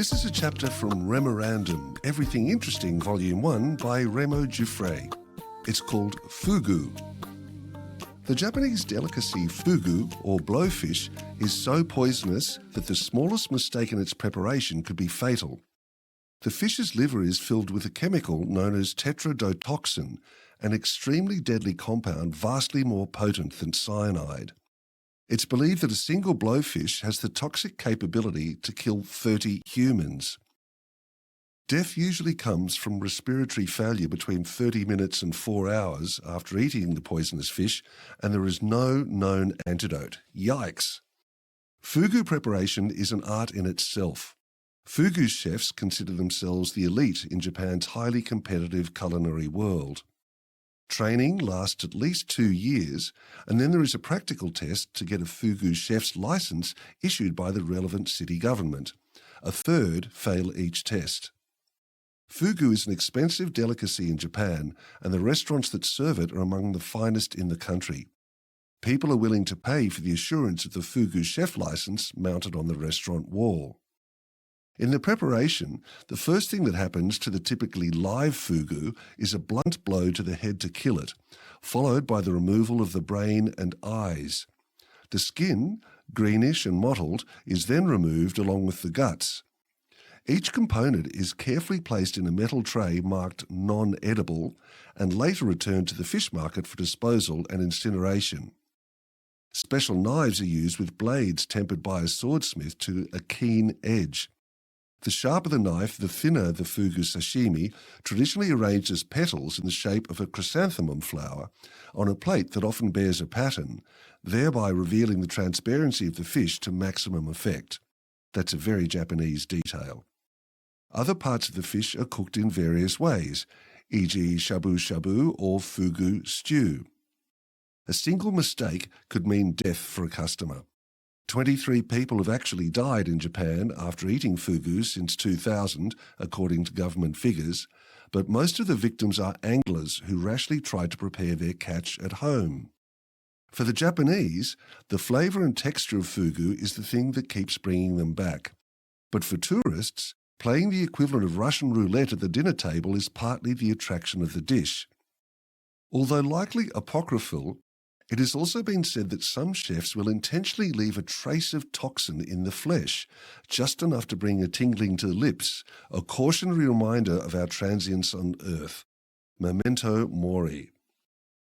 This is a chapter from REMORANDOM Everything Interesting Volume 1 by REMO Giuffré. It's called Fugu. The Japanese delicacy fugu, or blowfish, is so poisonous that the smallest mistake in its preparation could be fatal. The fish's liver is filled with a chemical known as tetrodotoxin, an extremely deadly compound vastly more potent than cyanide. It's believed that a single blowfish has the toxic capability to kill 30 humans. Death usually comes from respiratory failure between 30 minutes and 4 hours after eating the poisonous fish, and there is no known antidote. Yikes! Fugu preparation is an art in itself. Fugu chefs consider themselves the elite in Japan's highly competitive culinary world. Training lasts at least 2 years, and then there is a practical test to get a Fugu chef's license issued by the relevant city government. A third fail each test. Fugu is an expensive delicacy in Japan, and the restaurants that serve it are among the finest in the country. People are willing to pay for the assurance of the Fugu chef license mounted on the restaurant wall. In the preparation, the first thing that happens to the typically live fugu is a blunt blow to the head to kill it, followed by the removal of the brain and eyes. The skin, greenish and mottled, is then removed along with the guts. Each component is carefully placed in a metal tray marked non-edible and later returned to the fish market for disposal and incineration. Special knives are used with blades tempered by a swordsmith to a keen edge. The sharper the knife, the thinner the fugu sashimi, traditionally arranged as petals in the shape of a chrysanthemum flower, on a plate that often bears a pattern, thereby revealing the transparency of the fish to maximum effect. That's a very Japanese detail. Other parts of the fish are cooked in various ways, e.g. shabu-shabu or fugu stew. A single mistake could mean death for a customer. 23 people have actually died in Japan after eating fugu since 2000, according to government figures, but most of the victims are anglers who rashly tried to prepare their catch at home. For the Japanese, the flavour and texture of fugu is the thing that keeps bringing them back. But for tourists, playing the equivalent of Russian roulette at the dinner table is partly the attraction of the dish. Although likely apocryphal, it has also been said that some chefs will intentionally leave a trace of toxin in the flesh, just enough to bring a tingling to the lips, a cautionary reminder of our transience on Earth. Memento mori.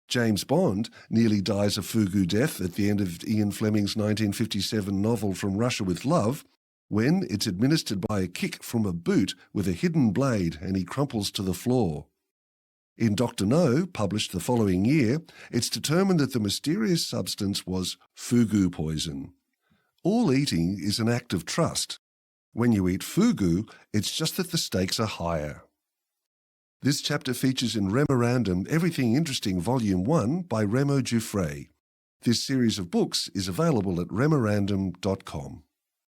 James Bond nearly dies a fugu death at the end of Ian Fleming's 1957 novel From Russia with Love, when it's administered by a kick from a boot with a hidden blade and he crumples to the floor. In Dr. No, published the following year, it's determined that the mysterious substance was fugu poison. All eating is an act of trust. When you eat fugu, it's just that the stakes are higher. This chapter features in REMORANDOM Everything Interesting Volume 1 by REMO Giuffré. This series of books is available at remorandom.com.